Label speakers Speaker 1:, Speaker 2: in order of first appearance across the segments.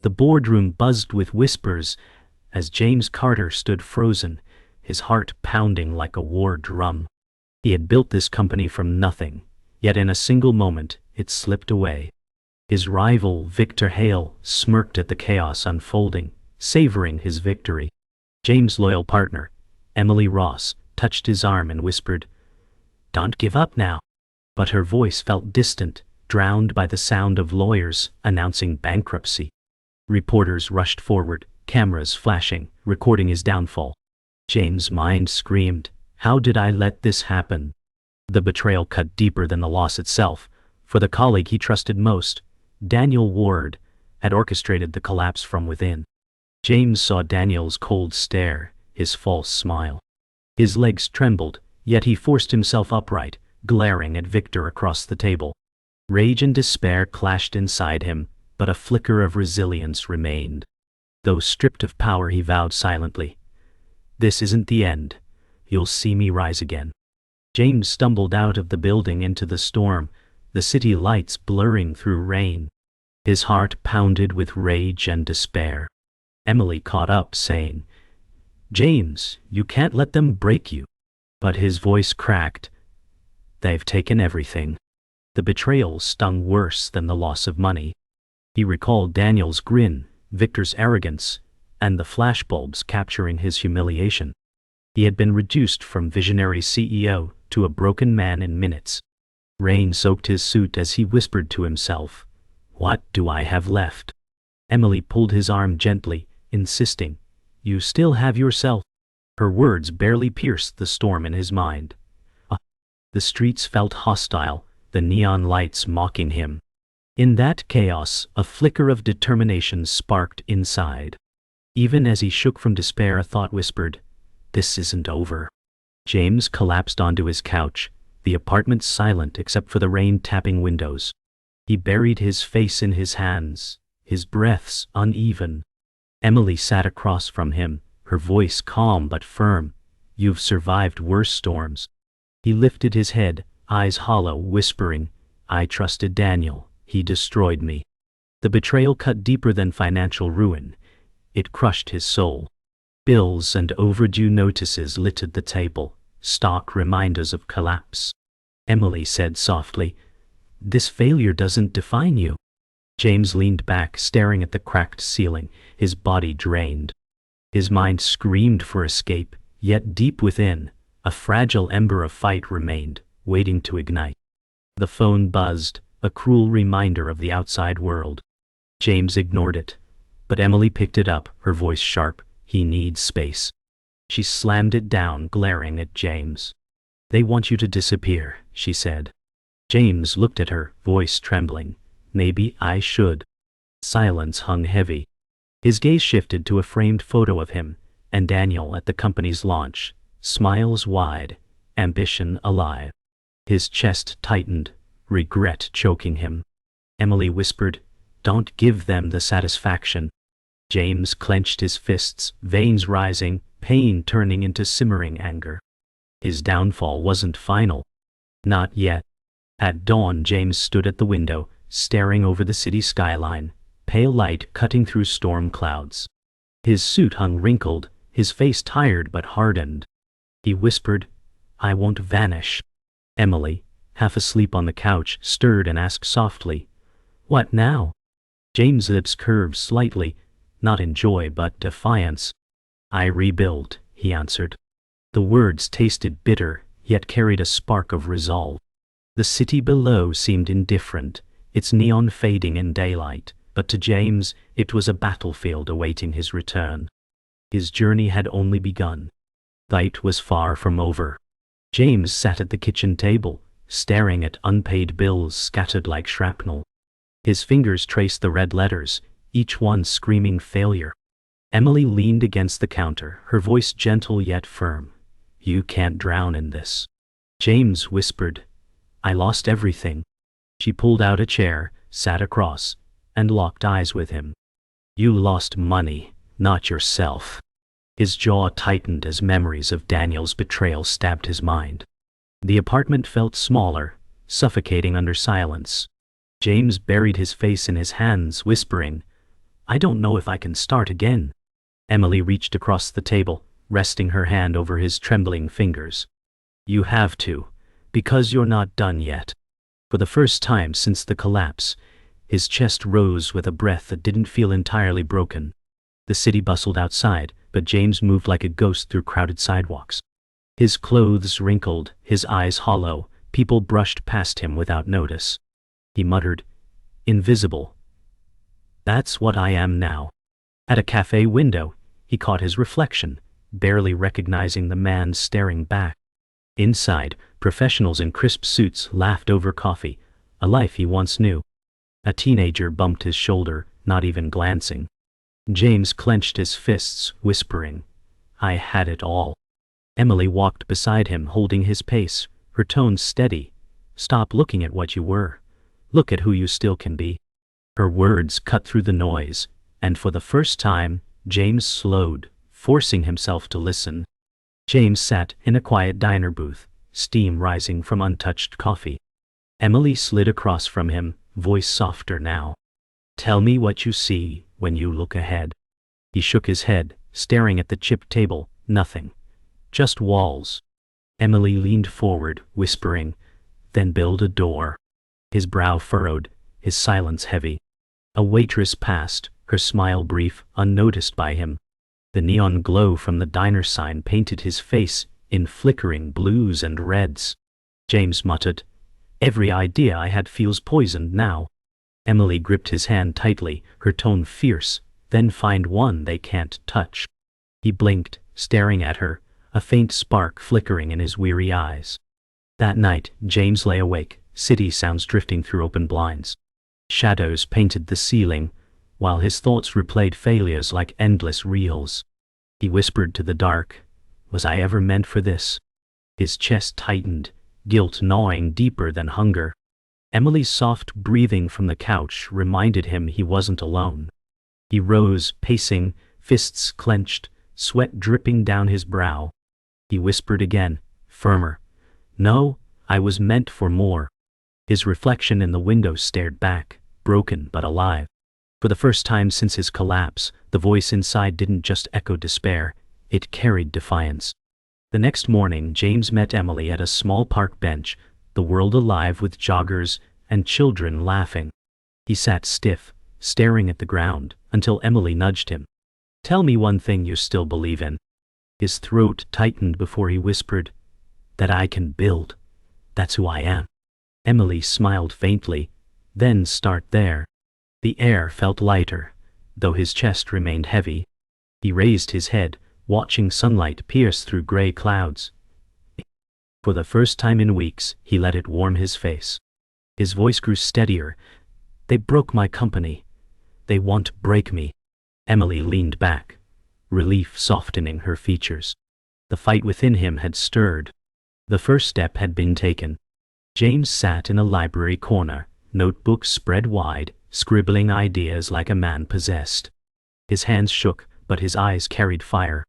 Speaker 1: The boardroom buzzed with whispers as James Carter stood frozen, his heart pounding like a war drum. He had built this company from nothing, yet in a single moment it slipped away. His rival, Victor Hale, smirked at the chaos unfolding, savoring his victory. James' loyal partner, Emily Ross, touched his arm and whispered, "Don't give up now." But her voice felt distant, drowned by the sound of lawyers announcing bankruptcy. Reporters rushed forward, cameras flashing, recording his downfall. James' mind screamed, "How did I let this happen?" The betrayal cut deeper than the loss itself, for the colleague he trusted most, Daniel Ward, had orchestrated the collapse from within. James saw Daniel's cold stare, his false smile. His legs trembled, yet he forced himself upright, glaring at Victor across the table. Rage and despair clashed inside him, but a flicker of resilience remained. Though stripped of power, he vowed silently, "This isn't the end. You'll see me rise again." James stumbled out of the building into the storm, the city lights blurring through rain. His heart pounded with rage and despair. Emily caught up, saying, "James, you can't let them break you." But his voice cracked. "They've taken everything." The betrayal stung worse than the loss of money. He recalled Daniel's grin, Victor's arrogance, and the flashbulbs capturing his humiliation. He had been reduced from visionary CEO to a broken man in minutes. Rain soaked his suit as he whispered to himself, "What do I have left?" Emily pulled his arm gently, insisting, "You still have yourself." Her words barely pierced the storm in his mind. The streets felt hostile, the neon lights mocking him. In that chaos, a flicker of determination sparked inside. Even as he shook from despair, a thought whispered, "This isn't over." James collapsed onto his couch, the apartment silent except for the rain tapping windows. He buried his face in his hands, his breaths uneven. Emily sat across from him, her voice calm but firm. "You've survived worse storms." He lifted his head, eyes hollow, whispering, "I trusted Daniel. He destroyed me." The betrayal cut deeper than financial ruin. It crushed his soul. Bills and overdue notices littered the table, stark reminders of collapse. Emily said softly, "This failure doesn't define you." James leaned back, staring at the cracked ceiling, his body drained. His mind screamed for escape, yet deep within, a fragile ember of fight remained, waiting to ignite. The phone buzzed, a cruel reminder of the outside world. James ignored it, but Emily picked it up, her voice sharp, "He needs space." She slammed it down, glaring at James. "They want you to disappear," she said. James looked at her, voice trembling. "Maybe I should." Silence hung heavy. His gaze shifted to a framed photo of him and Daniel at the company's launch, smiles wide, ambition alive. His chest tightened, regret choking him. Emily whispered, "Don't give them the satisfaction." James clenched his fists, veins rising, pain turning into simmering anger. His downfall wasn't final. Not yet. At dawn, James stood at the window, staring over the city skyline, pale light cutting through storm clouds. His suit hung wrinkled, his face tired but hardened. He whispered, "I won't vanish." Emily, half asleep on the couch, stirred and asked softly, "What now?" James' lips curved slightly, not in joy but defiance. "I rebuild," he answered. The words tasted bitter, yet carried a spark of resolve. The city below seemed indifferent, its neon fading in daylight, but to James it was a battlefield awaiting his return. His journey had only begun. The fight was far from over. James sat at the kitchen table, staring at unpaid bills scattered like shrapnel. His fingers traced the red letters, each one screaming failure. Emily leaned against the counter, her voice gentle yet firm. "You can't drown in this." James whispered, "I lost everything." She pulled out a chair, sat across, and locked eyes with him. "You lost money, not yourself." His jaw tightened as memories of Daniel's betrayal stabbed his mind. The apartment felt smaller, suffocating under silence. James buried his face in his hands, whispering, I don't know if I can start again. Emily reached across the table, resting her hand over his trembling fingers. You have to, because you're not done yet. For the first time since the collapse, his chest rose with a breath that didn't feel entirely broken. The city bustled outside, but James moved like a ghost through crowded sidewalks. His clothes wrinkled, his eyes hollow, people brushed past him without notice. He muttered, "Invisible. That's what I am now." At a cafe window, he caught his reflection, barely recognizing the man staring back. Inside, professionals in crisp suits laughed over coffee, a life he once knew. A teenager bumped his shoulder, not even glancing. James clenched his fists, whispering, "I had it all." Emily walked beside him, holding his pace, her tone steady. "Stop looking at what you were. Look at who you still can be." Her words cut through the noise, and for the first time, James slowed, forcing himself to listen. James sat in a quiet diner booth, steam rising from untouched coffee. Emily slid across from him, voice softer now. "Tell me what you see when you look ahead." He shook his head, staring at the chipped table. "Nothing. Just walls." Emily leaned forward, whispering, "Then build a door." His brow furrowed, his silence heavy. A waitress passed, her smile brief, unnoticed by him. The neon glow from the diner sign painted his face in flickering blues and reds. James muttered, "Every idea I had feels poisoned now." Emily gripped his hand tightly, her tone fierce. "Then find one they can't touch." He blinked, staring at her, a faint spark flickering in his weary eyes. That night, James lay awake, city sounds drifting through open blinds. Shadows painted the ceiling, while his thoughts replayed failures like endless reels. He whispered to the dark, "Was I ever meant for this?" His chest tightened, guilt gnawing deeper than hunger. Emily's soft breathing from the couch reminded him he wasn't alone. He rose, pacing, fists clenched, sweat dripping down his brow. He whispered again, firmer, "No, I was meant for more." His reflection in the window stared back, broken but alive. For the first time since his collapse, the voice inside didn't just echo despair, it carried defiance. The next morning, James met Emily at a small park bench, the world alive with joggers and children laughing. He sat stiff, staring at the ground, until Emily nudged him. "Tell me one thing you still believe in." His throat tightened before he whispered, "That I can build. That's who I am." Emily smiled faintly. "Then start there." The air felt lighter, though his chest remained heavy. He raised his head, watching sunlight pierce through gray clouds. For the first time in weeks, he let it warm his face. His voice grew steadier. "They broke my company. They want to break me." Emily leaned back, relief softening her features. The fight within him had stirred. The first step had been taken. James sat in a library corner, notebooks spread wide, scribbling ideas like a man possessed. His hands shook, but his eyes carried fire.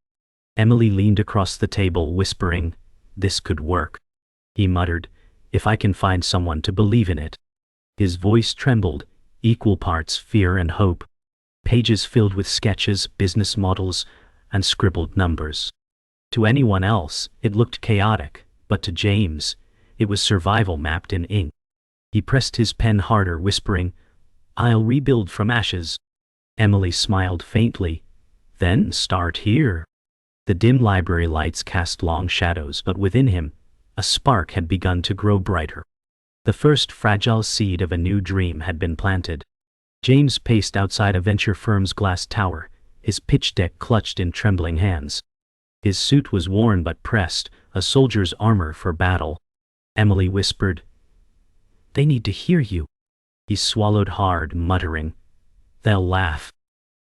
Speaker 1: Emily leaned across the table, whispering, "This could work." He muttered, "If I can find someone to believe in it." His voice trembled, equal parts fear and hope. Pages filled with sketches, business models, and scribbled numbers. To anyone else, it looked chaotic, but to James, it was survival mapped in ink. He pressed his pen harder, whispering, "I'll rebuild from ashes." Emily smiled faintly. "Then start here." The dim library lights cast long shadows, but within him, a spark had begun to grow brighter. The first fragile seed of a new dream had been planted. James paced outside a venture firm's glass tower, his pitch deck clutched in trembling hands. His suit was worn but pressed, a soldier's armor for battle. Emily whispered, "They need to hear you." He swallowed hard, muttering, "They'll laugh."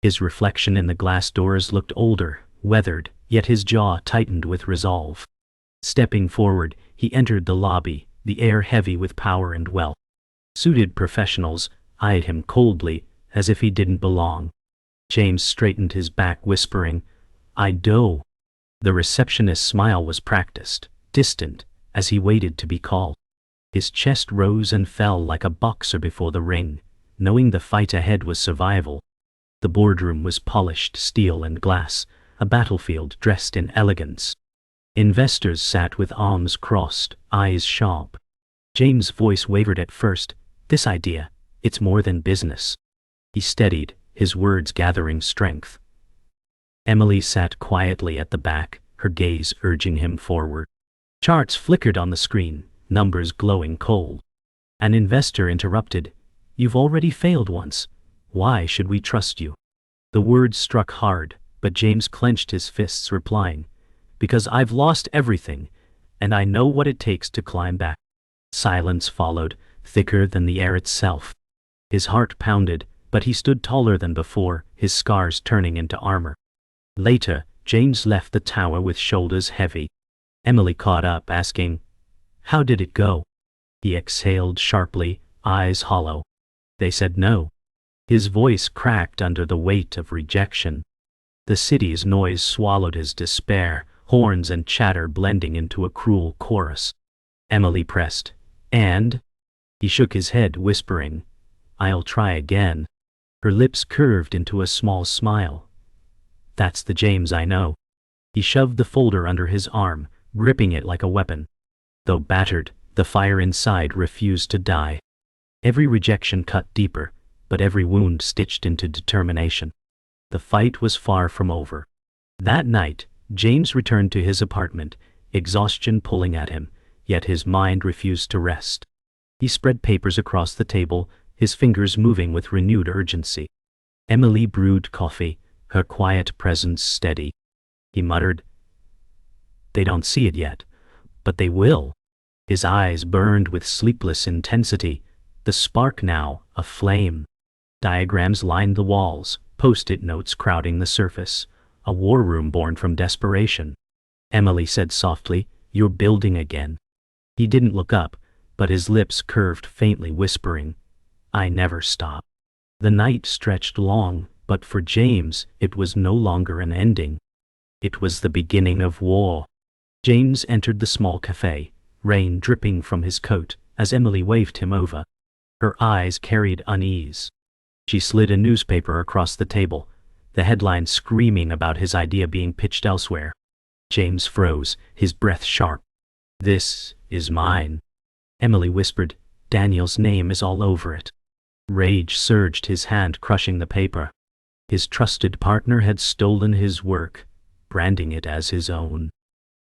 Speaker 1: His reflection in the glass doors looked older, weathered, yet his jaw tightened with resolve. Stepping forward, he entered the lobby, the air heavy with power and wealth. Suited professionals eyed him coldly, as if he didn't belong. James straightened his back, whispering, "I do." The receptionist's smile was practiced, distant, as he waited to be called. His chest rose and fell like a boxer before the ring, knowing the fight ahead was survival. The boardroom was polished steel and glass, a battlefield dressed in elegance. Investors sat with arms crossed, eyes sharp. James' voice wavered at first. "This idea, it's more than business." He steadied, his words gathering strength. Emily sat quietly at the back, her gaze urging him forward. Charts flickered on the screen, numbers glowing cold. An investor interrupted. "You've already failed once. Why should we trust you?" The words struck hard, but James clenched his fists, replying, "Because I've lost everything, and I know what it takes to climb back." Silence followed, thicker than the air itself. His heart pounded, but he stood taller than before, his scars turning into armor. Later, James left the tower with shoulders heavy. Emily caught up, asking, "How did it go?" He exhaled sharply, eyes hollow. "They said no." His voice cracked under the weight of rejection. The city's noise swallowed his despair, horns and chatter blending into a cruel chorus. Emily pressed, "And?" He shook his head, whispering, "I'll try again." Her lips curved into a small smile. "That's the James I know." He shoved the folder under his arm, gripping it like a weapon. Though battered, the fire inside refused to die. Every rejection cut deeper, but every wound stitched into determination. The fight was far from over. That night, James returned to his apartment, exhaustion pulling at him, yet his mind refused to rest. He spread papers across the table, his fingers moving with renewed urgency. Emily brewed coffee, her quiet presence steady. He muttered, "They don't see it yet, but they will." His eyes burned with sleepless intensity, the spark now a flame. Diagrams lined the walls, post-it notes crowding the surface, a war room born from desperation. Emily said softly, "You're building again." He didn't look up, but his lips curved faintly, whispering, "I never stop." The night stretched long, but for James, it was no longer an ending. It was the beginning of war. James entered the small cafe, rain dripping from his coat, as Emily waved him over. Her eyes carried unease. She slid a newspaper across the table, the headline screaming about his idea being pitched elsewhere. James froze, his breath sharp. "This is mine." Emily whispered, "Daniel's name is all over it." Rage surged, his hand crushing the paper. His trusted partner had stolen his work, branding it as his own.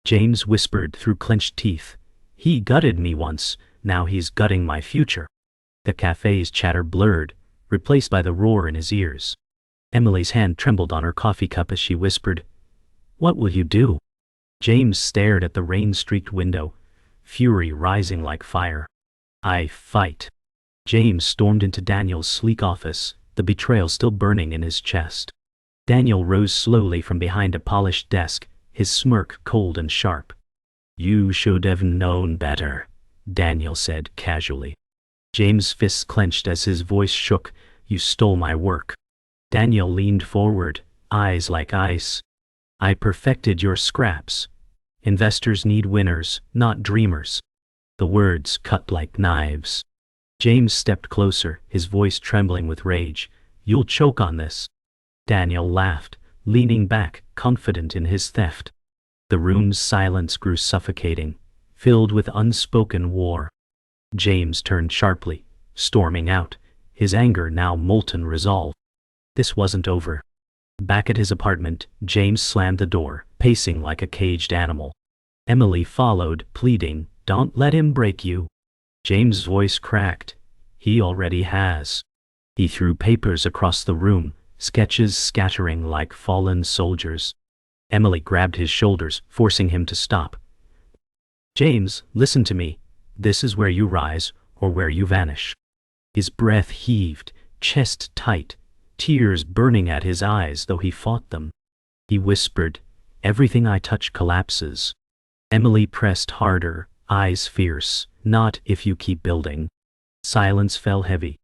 Speaker 1: James whispered through clenched teeth, "He gutted me once, now he's gutting my future." The cafe's chatter blurred, replaced by the roar in his ears. Emily's hand trembled on her coffee cup as she whispered, "What will you do?" James stared at the rain-streaked window, fury rising like fire. "I fight." James stormed into Daniel's sleek office, the betrayal still burning in his chest. Daniel rose slowly from behind a polished desk, his smirk cold and sharp. "You should have known better," Daniel said casually. James' fists clenched as his voice shook. "You stole my work." Daniel leaned forward, eyes like ice. "I perfected your scraps. Investors need winners, not dreamers." The words cut like knives. James stepped closer, his voice trembling with rage. "You'll choke on this." Daniel laughed, leaning back, confident in his theft. The room's silence grew suffocating, filled with unspoken war. James turned sharply, storming out, his anger now molten resolve. This wasn't over. Back at his apartment, James slammed the door, pacing like a caged animal. Emily followed, pleading, "Don't let him break you." James' voice cracked. "He already has." He threw papers across the room, sketches scattering like fallen soldiers. Emily grabbed his shoulders, forcing him to stop. "James, listen to me. This is where you rise, or where you vanish." His breath heaved, chest tight, tears burning at his eyes though he fought them. He whispered, "Everything I touch collapses." Emily pressed harder, eyes fierce, "Not if you keep building." Silence fell heavy.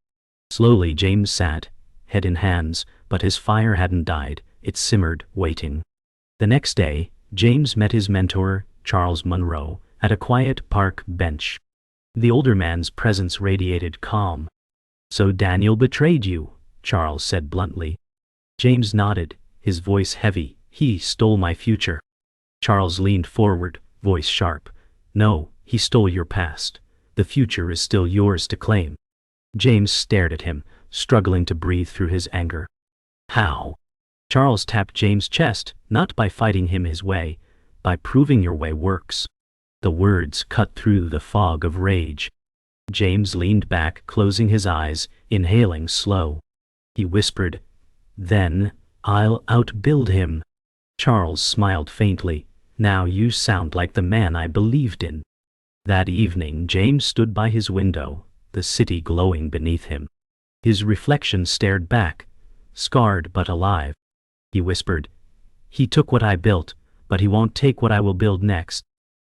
Speaker 1: Slowly James sat, head in hands, but his fire hadn't died, it simmered, waiting. The next day, James met his mentor, Charles Munro, at a quiet park bench. The older man's presence radiated calm. "So Daniel betrayed you," Charles said bluntly. James nodded, his voice heavy. He stole my future. Charles leaned forward, voice sharp. No, he stole your past. The future is still yours to claim. James stared at him, struggling to breathe through his anger. How? Charles tapped James' chest, not by fighting him his way, by proving your way works. The words cut through the fog of rage. James leaned back, closing his eyes, inhaling slow. He whispered, "Then, I'll outbuild him." Charles smiled faintly. Now you sound like the man I believed in. That evening James stood by his window, the city glowing beneath him. His reflection stared back, scarred but alive. He whispered, "He took what I built, but he won't take what I will build next."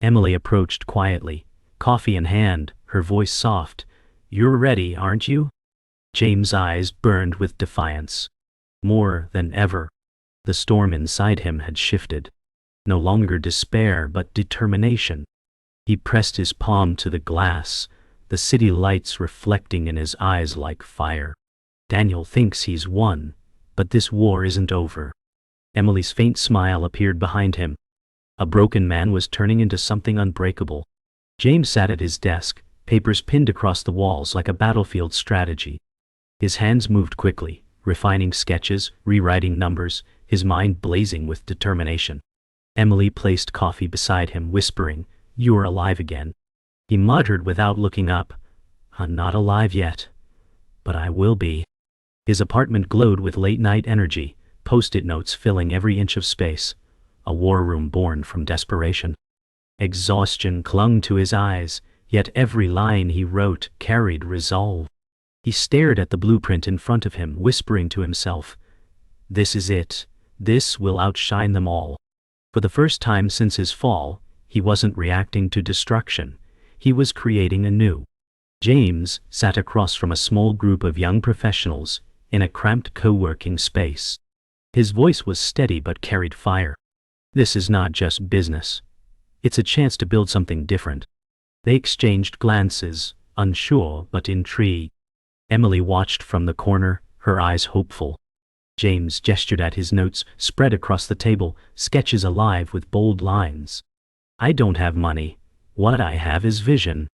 Speaker 1: Emily approached quietly, coffee in hand, her voice soft. "You're ready, aren't you?" James' eyes burned with defiance. More than ever. The storm inside him had shifted. No longer despair but determination. He pressed his palm to the glass, the city lights reflecting in his eyes like fire. Daniel thinks he's won, but this war isn't over. Emily's faint smile appeared behind him. A broken man was turning into something unbreakable. James sat at his desk, papers pinned across the walls like a battlefield strategy. His hands moved quickly, refining sketches, rewriting numbers, his mind blazing with determination. Emily placed coffee beside him, whispering, "You are alive again." He muttered without looking up, "I'm not alive yet, but I will be." His apartment glowed with late-night energy, post-it notes filling every inch of space, a war room born from desperation. Exhaustion clung to his eyes, yet every line he wrote carried resolve. He stared at the blueprint in front of him, whispering to himself, "This is it. This will outshine them all." For the first time since his fall, he wasn't reacting to destruction. He was creating anew. James sat across from a small group of young professionals in a cramped co-working space. His voice was steady but carried fire. "This is not just business. It's a chance to build something different." They exchanged glances, unsure but intrigued. Emily watched from the corner, her eyes hopeful. James gestured at his notes spread across the table, sketches alive with bold lines. "I don't have money. What I have is vision."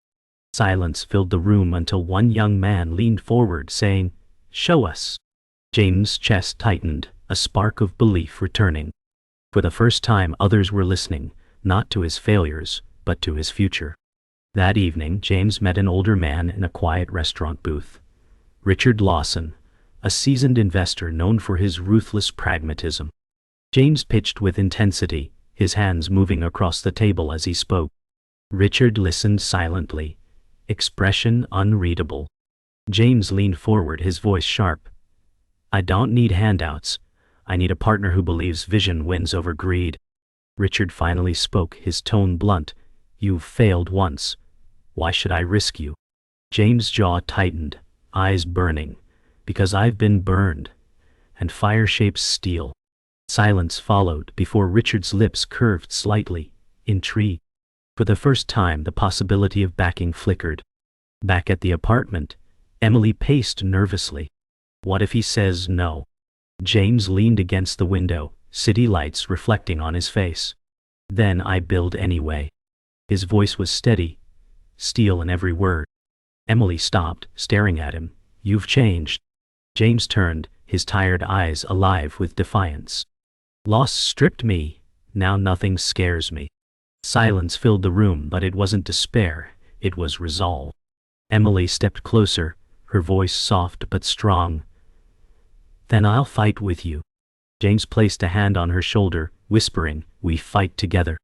Speaker 1: Silence filled the room until one young man leaned forward, saying, "Show us." James' chest tightened, a spark of belief returning. For the first time others were listening, not to his failures, but to his future. That evening James met an older man in a quiet restaurant booth. Richard Lawson, a seasoned investor known for his ruthless pragmatism. James pitched with intensity, his hands moving across the table as he spoke. Richard listened silently, expression unreadable. James leaned forward, his voice sharp. "I don't need handouts. I need a partner who believes vision wins over greed." Richard finally spoke, his tone blunt. "You've failed once. Why should I risk you?" James' jaw tightened, eyes burning. "Because I've been burned." And fire shapes steel. Silence followed before Richard's lips curved slightly, intrigued. For the first time the possibility of backing flickered. Back at the apartment, Emily paced nervously. What if he says no? James leaned against the window, city lights reflecting on his face. "Then I build anyway." His voice was steady, steel in every word. Emily stopped, staring at him. "You've changed." James turned, his tired eyes alive with defiance. "Loss stripped me. Now nothing scares me." Silence filled the room, but it wasn't despair, it was resolve. Emily stepped closer, her voice soft but strong. "Then I'll fight with you." James placed a hand on her shoulder, whispering, "We fight together."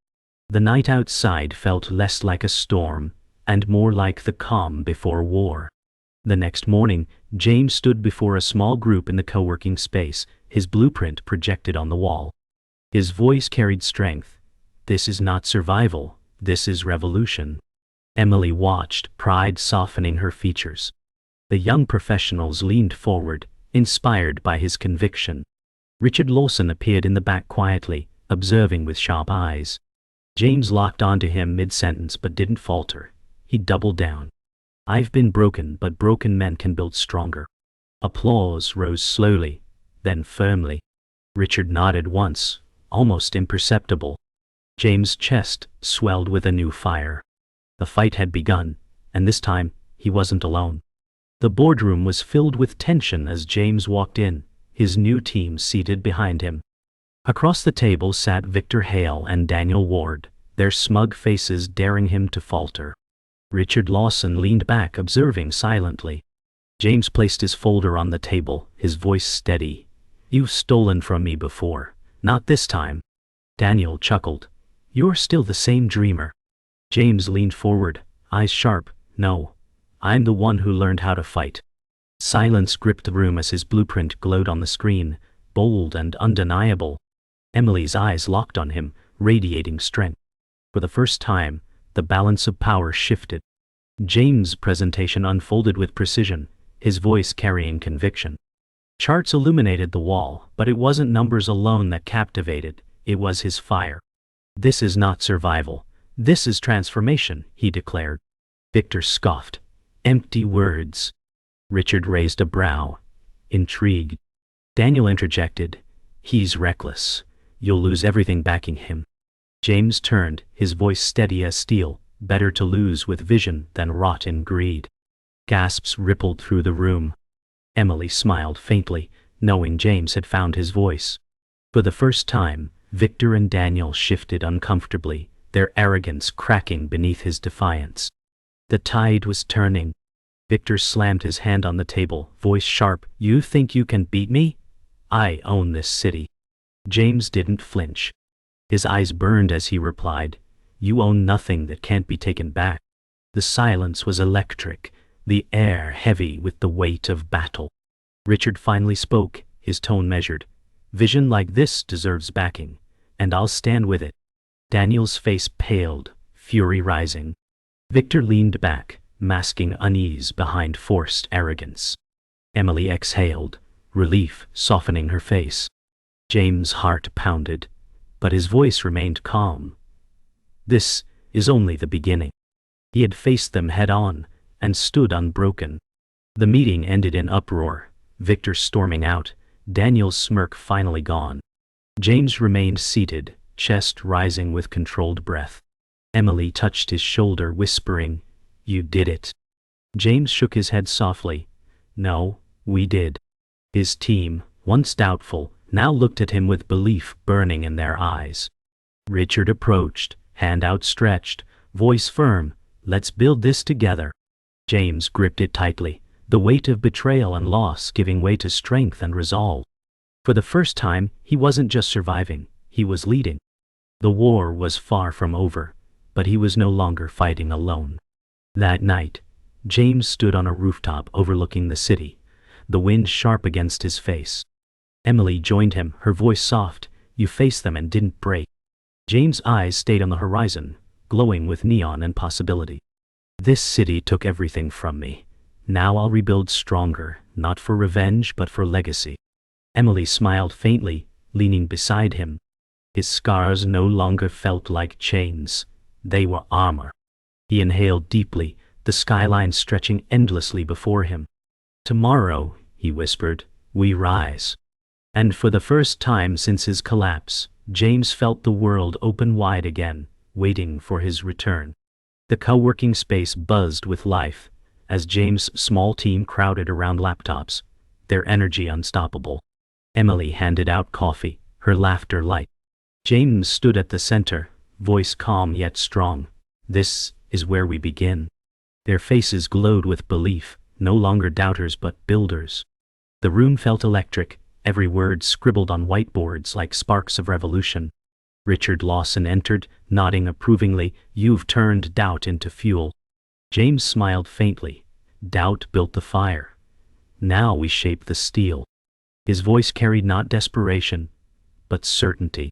Speaker 1: The night outside felt less like a storm, and more like the calm before war. The next morning, James stood before a small group in the co-working space, his blueprint projected on the wall. His voice carried strength. "This is not survival, this is revolution." Emily watched, pride softening her features. The young professionals leaned forward, inspired by his conviction. Richard Lawson appeared in the back quietly, observing with sharp eyes. James locked onto him mid-sentence but didn't falter. He doubled down. "I've been broken, but broken men can build stronger." Applause rose slowly, then firmly. Richard nodded once, almost imperceptible. James' chest swelled with a new fire. The fight had begun, and this time he wasn't alone. The boardroom was filled with tension as James walked in, his new team seated behind him. Across the table sat Victor Hale and Daniel Ward, their smug faces daring him to falter. Richard Lawson leaned back, observing silently. James placed his folder on the table, his voice steady. "You've stolen from me before. Not this time." Daniel chuckled. "You're still the same dreamer." James leaned forward, eyes sharp. "No, I'm the one who learned how to fight." Silence gripped the room as his blueprint glowed on the screen, bold and undeniable. Emily's eyes locked on him, radiating strength. For the first time, the balance of power shifted. James' presentation unfolded with precision, his voice carrying conviction. Charts illuminated the wall, but it wasn't numbers alone that captivated, it was his fire. "This is not survival. This is transformation," he declared. Victor scoffed. "Empty words." Richard raised a brow, intrigued. Daniel interjected. "He's reckless. You'll lose everything backing him." James turned, his voice steady as steel. "Better to lose with vision than rot in greed." Gasps rippled through the room. Emily smiled faintly, knowing James had found his voice. For the first time, Victor and Daniel shifted uncomfortably, their arrogance cracking beneath his defiance. The tide was turning. Victor slammed his hand on the table, voice sharp. "You think you can beat me? I own this city." James didn't flinch. His eyes burned as he replied, "You own nothing that can't be taken back." The silence was electric, the air heavy with the weight of battle. Richard finally spoke, his tone measured. "Vision like this deserves backing, and I'll stand with it." Daniel's face paled, fury rising. Victor leaned back, masking unease behind forced arrogance. Emily exhaled, relief softening her face. James' heart pounded, but his voice remained calm. This is only the beginning. He had faced them head-on, and stood unbroken. The meeting ended in uproar, Victor storming out, Daniel's smirk finally gone. James remained seated, chest rising with controlled breath. Emily touched his shoulder, whispering, "You did it." James shook his head softly. "No, we did." His team, once doubtful, now looked at him with belief burning in their eyes. Richard approached, hand outstretched, voice firm. "Let's build this together." James gripped it tightly, the weight of betrayal and loss giving way to strength and resolve. For the first time, he wasn't just surviving, he was leading. The war was far from over, but he was no longer fighting alone. That night, James stood on a rooftop overlooking the city, the wind sharp against his face. Emily joined him, her voice soft. "You faced them and didn't break." James' eyes stayed on the horizon, glowing with neon and possibility. "This city took everything from me. Now I'll rebuild stronger, not for revenge but for legacy." Emily smiled faintly, leaning beside him. His scars no longer felt like chains. They were armor. He inhaled deeply, the skyline stretching endlessly before him. "Tomorrow," he whispered, "we rise." And for the first time since his collapse, James felt the world open wide again, waiting for his return. The co-working space buzzed with life, as James' small team crowded around laptops, their energy unstoppable. Emily handed out coffee, her laughter light. James stood at the center, voice calm yet strong. "This is where we begin." Their faces glowed with belief, no longer doubters but builders. The room felt electric, every word scribbled on whiteboards like sparks of revolution. Richard Lawson entered, nodding approvingly. "You've turned doubt into fuel." James smiled faintly. "Doubt built the fire. Now we shape the steel." His voice carried not desperation, but certainty.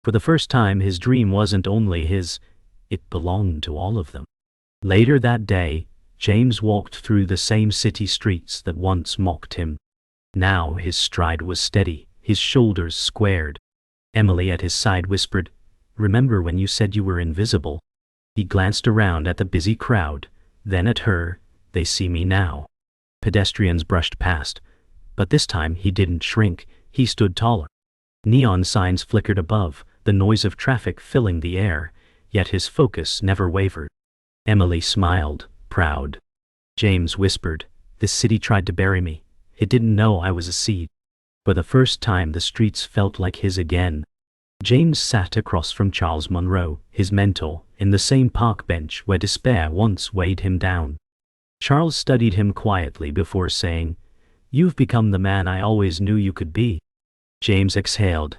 Speaker 1: For the first time, his dream wasn't only his, it belonged to all of them. Later that day, James walked through the same city streets that once mocked him. Now his stride was steady, his shoulders squared. Emily at his side whispered, "Remember when you said you were invisible?" He glanced around at the busy crowd, then at her. "They see me now." Pedestrians brushed past, but this time he didn't shrink, He stood taller. Neon signs flickered above, the noise of traffic filling the air, yet his focus never wavered. Emily smiled, proud. James whispered, "This city tried to bury me. It didn't know I was a seed." For the first time the streets felt like his again. James sat across from Charles Monroe, his mentor, in the same park bench where despair once weighed him down. Charles studied him quietly before saying, "You've become the man I always knew you could be." James exhaled.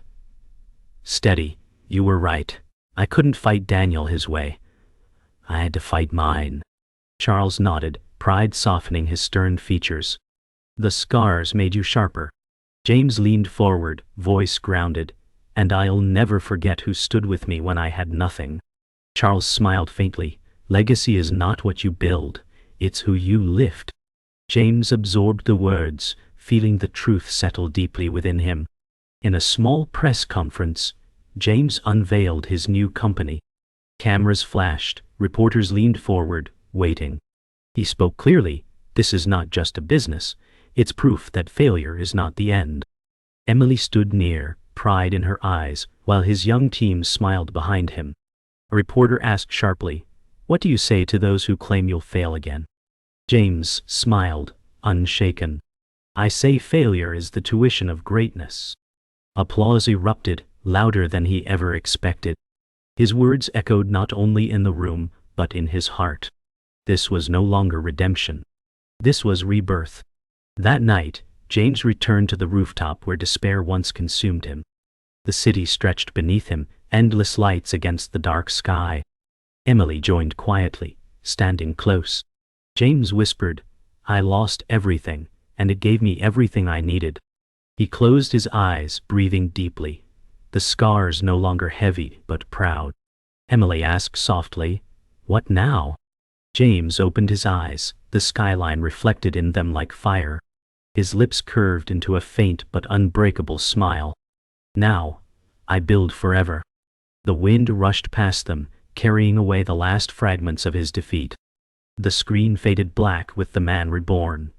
Speaker 1: "Steady, you were right. I couldn't fight Daniel his way. I had to fight mine." Charles nodded, pride softening his stern features. "The scars made you sharper." James leaned forward, voice grounded, "And I'll never forget who stood with me when I had nothing." Charles smiled faintly. "Legacy is not what you build, it's who you lift." James absorbed the words, feeling the truth settle deeply within him. In a small press conference, James unveiled his new company. Cameras flashed, reporters leaned forward, waiting. He spoke clearly, "This is not just a business, it's proof that failure is not the end." Emily stood near, pride in her eyes, while his young team smiled behind him. A reporter asked sharply, "What do you say to those who claim you'll fail again?" James smiled, unshaken. "I say failure is the tuition of greatness." Applause erupted, louder than he ever expected. His words echoed not only in the room, but in his heart. This was no longer redemption. This was rebirth. That night, James returned to the rooftop where despair once consumed him. The city stretched beneath him, endless lights against the dark sky. Emily joined quietly, standing close. James whispered, "I lost everything, and it gave me everything I needed." He closed his eyes, breathing deeply, the scars no longer heavy but proud. Emily asked softly, "What now?" James opened his eyes, the skyline reflected in them like fire. His lips curved into a faint but unbreakable smile. "Now, I build forever." The wind rushed past them, carrying away the last fragments of his defeat. The screen faded black with the man reborn,